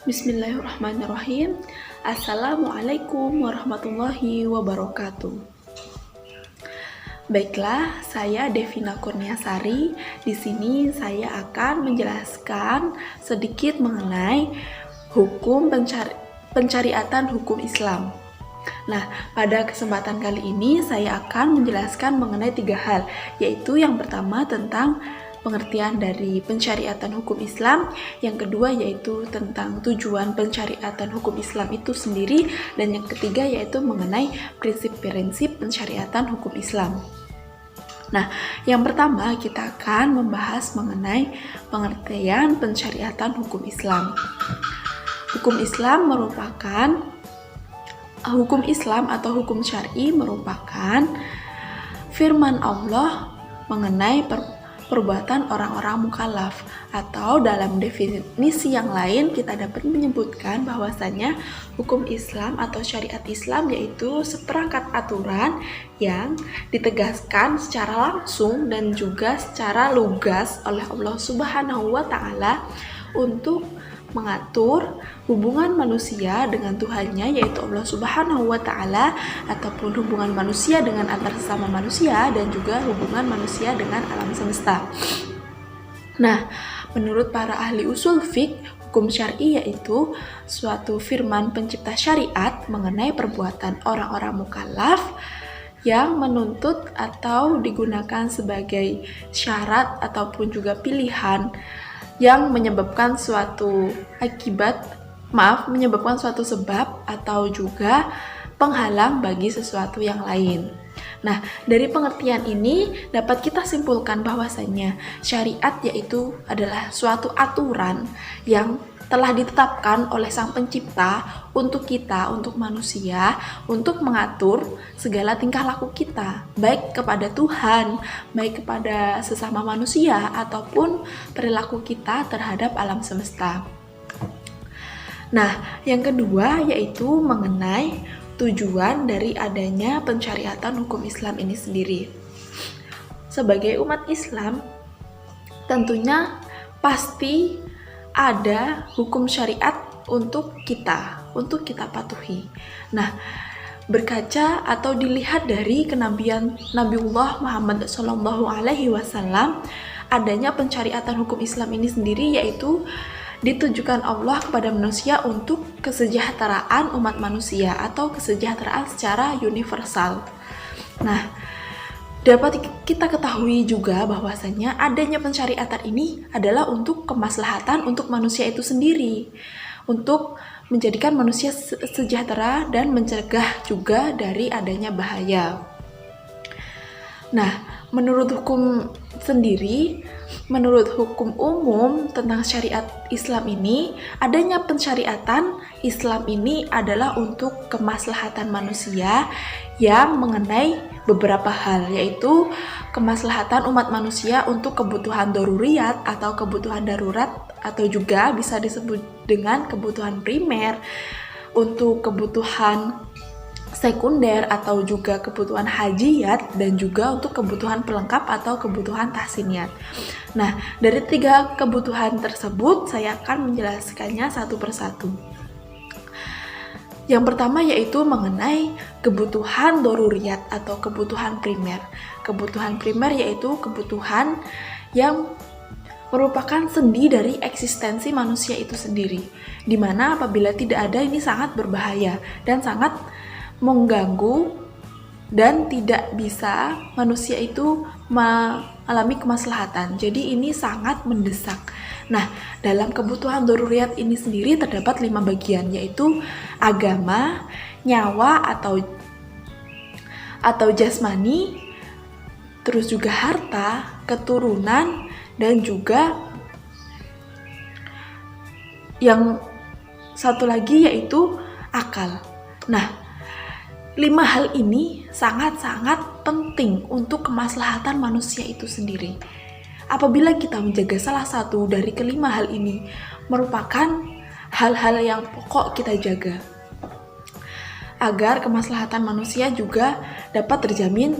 Bismillahirrahmanirrahim. Assalamualaikum warahmatullahi wabarakatuh. Baiklah, saya Devina Kurniasari. Di sini saya akan menjelaskan sedikit mengenai pencariatan hukum Islam. Nah, pada kesempatan kali ini saya akan menjelaskan mengenai 3 hal, yaitu yang pertama tentang pengertian dari pencariatan hukum Islam, yang kedua yaitu tentang tujuan pencariatan hukum Islam itu sendiri, dan yang ketiga yaitu mengenai prinsip-prinsip pencariatan hukum Islam. Nah, yang pertama kita akan membahas mengenai pengertian pencariatan hukum Islam. Hukum Islam atau hukum syar'i merupakan firman Allah mengenai perbuatan orang-orang mukallaf, atau dalam definisi yang lain kita dapat menyebutkan bahwasanya hukum Islam atau syariat Islam yaitu seperangkat aturan yang ditegaskan secara langsung dan juga secara lugas oleh Allah Subhanahu wa Ta'ala untuk mengatur hubungan manusia dengan Tuhannya, yaitu Allah Subhanahu wa Ta'ala, ataupun hubungan manusia dengan antar sesama manusia, dan juga hubungan manusia dengan alam semesta. Nah, menurut para ahli usul fiqh, hukum syar'i yaitu suatu firman pencipta syariat mengenai perbuatan orang-orang mukallaf yang menuntut atau digunakan sebagai syarat ataupun juga pilihan yang menyebabkan suatu sebab atau juga penghalang bagi sesuatu yang lain. Nah, dari pengertian ini dapat kita simpulkan bahwasanya syariat yaitu adalah suatu aturan yang telah ditetapkan oleh Sang Pencipta untuk kita, untuk manusia, untuk mengatur segala tingkah laku kita, baik kepada Tuhan, baik kepada sesama manusia, ataupun perilaku kita terhadap alam semesta. Nah, yang kedua yaitu mengenai tujuan dari adanya pencariatan hukum Islam ini sendiri. Sebagai umat Islam, tentunya pasti ada hukum syariat untuk kita patuhi. Nah, berkaca atau dilihat dari kenabian Nabiullah Muhammad SAW, adanya pencariatan hukum Islam ini sendiri yaitu ditujukan Allah kepada manusia untuk kesejahteraan umat manusia atau kesejahteraan secara universal. Nah, dapat kita ketahui juga bahwasanya adanya pencariatan ini adalah untuk kemaslahatan untuk manusia itu sendiri, untuk menjadikan manusia sejahtera dan mencegah juga dari adanya bahaya. Nah, menurut hukum umum tentang syariat Islam ini, adanya pencariatan Islam ini adalah untuk kemaslahatan manusia yang mengenai beberapa hal, yaitu kemaslahatan umat manusia untuk kebutuhan daruriyat atau kebutuhan darurat, atau juga bisa disebut dengan kebutuhan primer, untuk kebutuhan sekunder atau juga kebutuhan hajiyat, dan juga untuk kebutuhan pelengkap atau kebutuhan tahsiniyat. Nah, dari 3 kebutuhan tersebut saya akan menjelaskannya satu persatu. Yang pertama yaitu mengenai kebutuhan daruriyat atau kebutuhan primer. Kebutuhan primer yaitu kebutuhan yang merupakan sendi dari eksistensi manusia itu sendiri, dimana apabila tidak ada ini sangat berbahaya dan sangat mengganggu dan tidak bisa manusia itu mengalami kemaslahatan. Jadi ini sangat mendesak. Nah, dalam kebutuhan daruriyat ini sendiri terdapat 5 bagian, yaitu agama, nyawa atau jasmani, terus juga harta, keturunan, dan juga yang satu lagi yaitu akal. Nah, 5 hal ini sangat-sangat penting untuk kemaslahatan manusia itu sendiri. Apabila kita menjaga salah satu dari kelima hal ini, merupakan hal-hal yang pokok kita jaga, agar kemaslahatan manusia juga dapat terjamin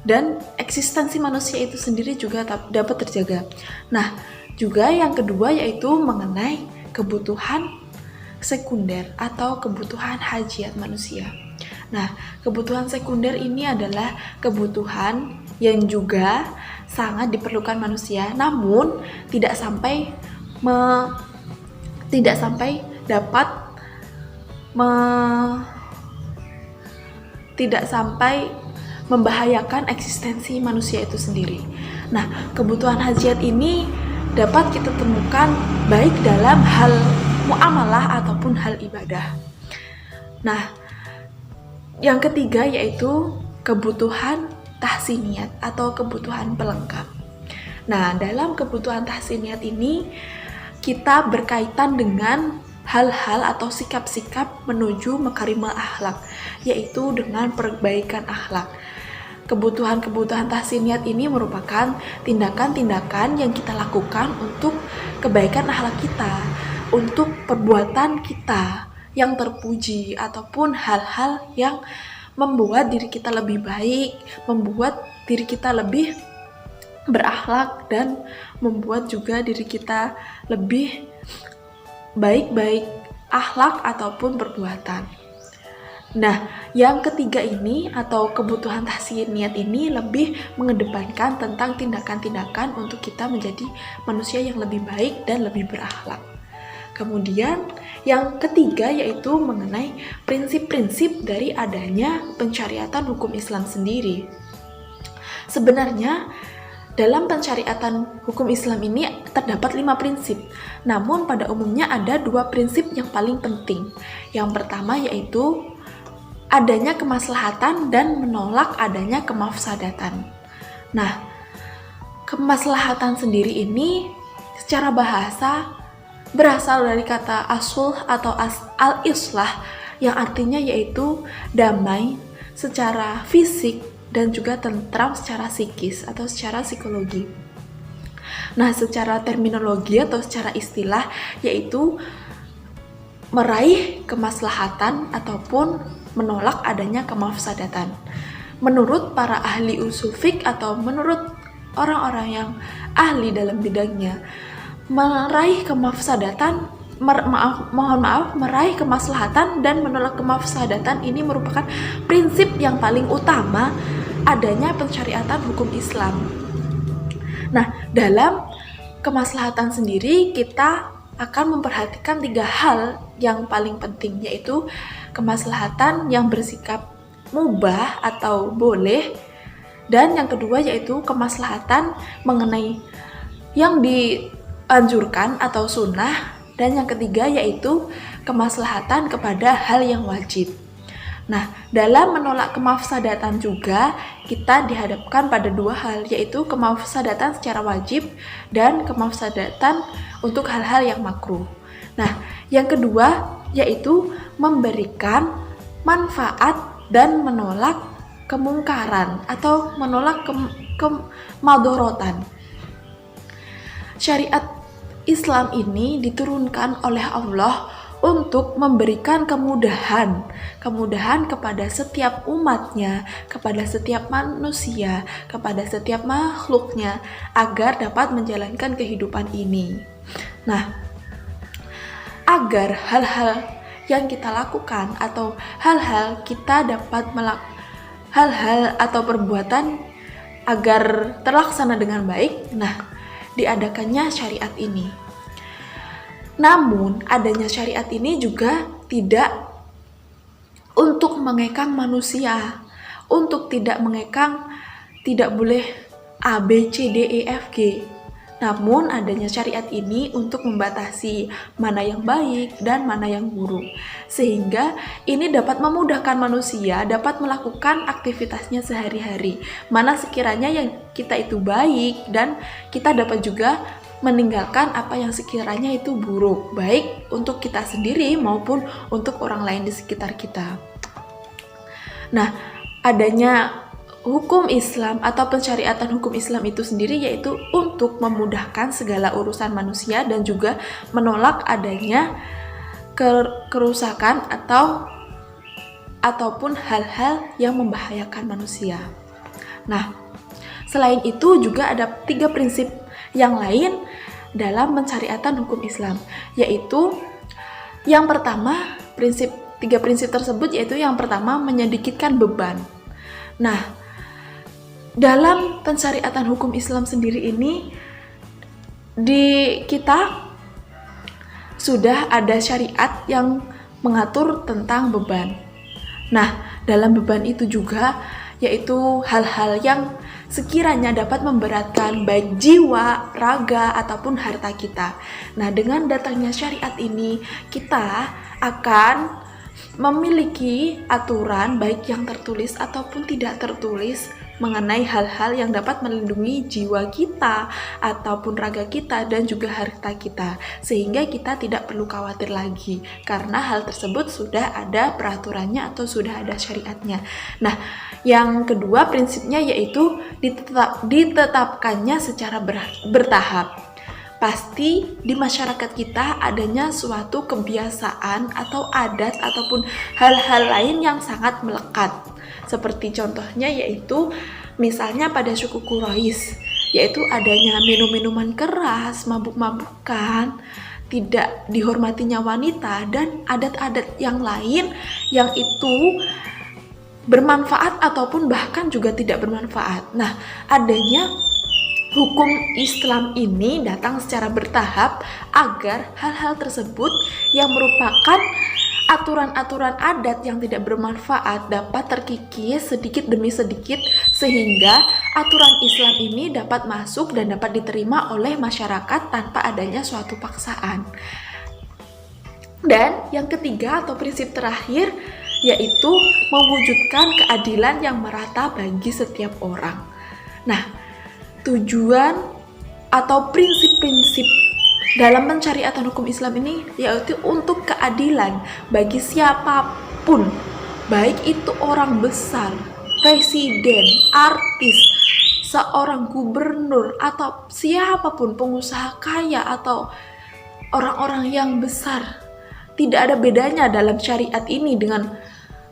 dan eksistensi manusia itu sendiri juga dapat terjaga. Nah, juga yang kedua yaitu mengenai kebutuhan sekunder atau kebutuhan hajat manusia. Nah, kebutuhan sekunder ini adalah kebutuhan yang juga sangat diperlukan manusia, namun tidak sampai dapat tidak sampai membahayakan eksistensi manusia itu sendiri. Nah, kebutuhan hajat ini dapat kita temukan baik dalam hal muamalah ataupun hal ibadah. Nah, yang ketiga yaitu kebutuhan tahsiniyat atau kebutuhan pelengkap. Nah, dalam kebutuhan tahsiniyat ini kita berkaitan dengan hal-hal atau sikap-sikap menuju makarimul akhlak, yaitu dengan perbaikan akhlak. Kebutuhan-kebutuhan tahsiniyat ini merupakan tindakan-tindakan yang kita lakukan untuk kebaikan akhlak kita, untuk perbuatan kita yang terpuji, ataupun hal-hal yang membuat diri kita lebih baik, membuat diri kita lebih berakhlak, dan membuat juga diri kita lebih baik akhlak ataupun perbuatan. Nah, yang ketiga ini atau kebutuhan tahsiniyat ini lebih mengedepankan tentang tindakan-tindakan untuk kita menjadi manusia yang lebih baik dan lebih berakhlak. Kemudian yang ketiga yaitu mengenai prinsip-prinsip dari adanya pensyariatan hukum Islam sendiri. Sebenarnya dalam pensyariatan hukum Islam ini terdapat 5 prinsip, namun pada umumnya ada 2 prinsip yang paling penting. Yang pertama yaitu adanya kemaslahatan dan menolak adanya kemafsadatan. Nah, kemaslahatan sendiri ini secara bahasa berasal dari kata asul atau al-islah yang artinya yaitu damai secara fisik dan juga tentram secara psikis atau secara psikologi. Nah, secara terminologi atau secara istilah yaitu meraih kemaslahatan ataupun menolak adanya kemafsadatan. Menurut para ahli usul fiqh atau menurut orang-orang yang ahli dalam bidangnya, meraih kemafsadatan meraih kemaslahatan dan menolak kemafsadatan ini merupakan prinsip yang paling utama adanya pensyariatan hukum Islam. Nah, dalam kemaslahatan sendiri kita akan memperhatikan 3 hal yang paling penting, yaitu kemaslahatan yang bersikap mubah atau boleh, dan yang kedua yaitu kemaslahatan mengenai yang dianjurkan atau sunnah, dan yang ketiga yaitu kemaslahatan kepada hal yang wajib. Nah, dalam menolak kemafsadatan juga kita dihadapkan pada 2 hal, yaitu kemafsadatan secara wajib dan kemafsadatan untuk hal-hal yang makruh. Nah, yang kedua yaitu memberikan manfaat dan menolak kemungkaran atau menolak kemadorotan. Syariat Islam ini diturunkan oleh Allah untuk memberikan kemudahan kepada setiap umatnya, kepada setiap manusia, kepada setiap makhluknya agar dapat menjalankan kehidupan ini. Nah, agar hal-hal yang kita lakukan atau hal-hal kita dapat hal-hal atau perbuatan agar terlaksana dengan baik, nah, diadakannya syariat ini. Namun, adanya syariat ini juga tidak untuk mengekang manusia, untuk tidak mengekang, tidak boleh A, B, C, D, E, F, G. Namun, adanya syariat ini untuk membatasi mana yang baik dan mana yang buruk. Sehingga ini dapat memudahkan manusia dapat melakukan aktivitasnya sehari-hari. Mana sekiranya yang kita itu baik, dan kita dapat juga meninggalkan apa yang sekiranya itu buruk, baik untuk kita sendiri maupun untuk orang lain di sekitar kita. Nah, adanya hukum Islam atau pensyariatan hukum Islam itu sendiri yaitu untuk memudahkan segala urusan manusia dan juga menolak adanya kerusakan ataupun hal-hal yang membahayakan manusia. Nah, selain itu juga ada 3 prinsip yang lain dalam pensyariatan hukum Islam, yaitu Yang pertama, tiga prinsip tersebut yaitu yang pertama menyedikitkan beban. Nah, dalam pensyariatan hukum Islam sendiri ini di kita sudah ada syariat yang mengatur tentang beban. Nah, dalam beban itu juga yaitu hal-hal yang sekiranya dapat memberatkan baik jiwa, raga, ataupun harta kita. Nah, dengan datangnya syariat ini, kita akan memiliki aturan baik yang tertulis ataupun tidak tertulis mengenai hal-hal yang dapat melindungi jiwa kita ataupun raga kita dan juga harta kita, sehingga kita tidak perlu khawatir lagi karena hal tersebut sudah ada peraturannya atau sudah ada syariatnya. Nah, yang kedua prinsipnya yaitu ditetapkannya secara bertahap. Pasti di masyarakat kita adanya suatu kebiasaan atau adat ataupun hal-hal lain yang sangat melekat. Seperti contohnya yaitu misalnya pada suku Quraisy, yaitu adanya minum-minuman keras, mabuk-mabukan, tidak dihormatinya wanita, dan adat-adat yang lain yang itu bermanfaat ataupun bahkan juga tidak bermanfaat. Nah, adanya hukum Islam ini datang secara bertahap agar hal-hal tersebut yang merupakan aturan-aturan adat yang tidak bermanfaat dapat terkikis sedikit demi sedikit sehingga aturan Islam ini dapat masuk dan dapat diterima oleh masyarakat tanpa adanya suatu paksaan. Dan yang ketiga atau prinsip terakhir yaitu mewujudkan keadilan yang merata bagi setiap orang. Nah, tujuan atau prinsip-prinsip dalam pensyariatan hukum Islam ini yaitu untuk keadilan bagi siapapun, baik itu orang besar, presiden, artis, seorang gubernur, atau siapapun pengusaha kaya atau orang-orang yang besar. Tidak ada bedanya dalam syariat ini dengan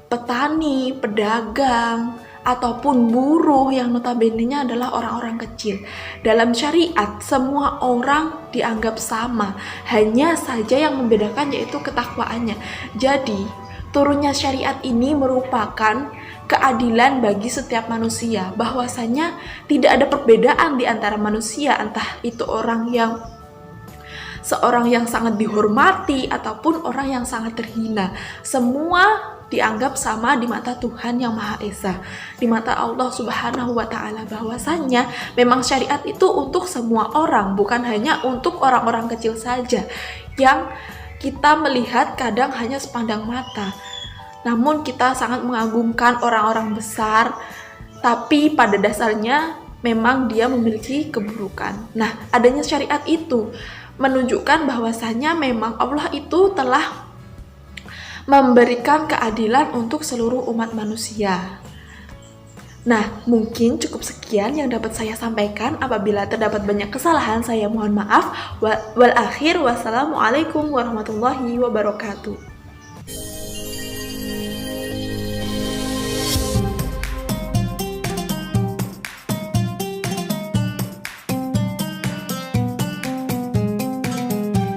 petani, pedagang, ataupun buruh yang notabene-nya adalah orang-orang kecil. Dalam syariat, semua orang dianggap sama, hanya saja yang membedakan yaitu ketakwaannya. Jadi, turunnya syariat ini merupakan keadilan bagi setiap manusia, bahwasanya tidak ada perbedaan di antara manusia, entah itu seorang yang sangat dihormati ataupun orang yang sangat terhina. Semua dianggap sama di mata Tuhan Yang Maha Esa, di mata Allah Subhanahu wa Ta'ala, bahwasanya memang syariat itu untuk semua orang, bukan hanya untuk orang-orang kecil saja yang kita melihat kadang hanya sepandang mata. Namun kita sangat mengagumkan orang-orang besar, tapi pada dasarnya memang dia memiliki keburukan. Nah, adanya syariat itu menunjukkan bahwasanya memang Allah itu telah memberikan keadilan untuk seluruh umat manusia. Nah, mungkin cukup sekian yang dapat saya sampaikan. Apabila terdapat banyak kesalahan, saya mohon maaf. Wal akhir, wassalamualaikum warahmatullahi wabarakatuh.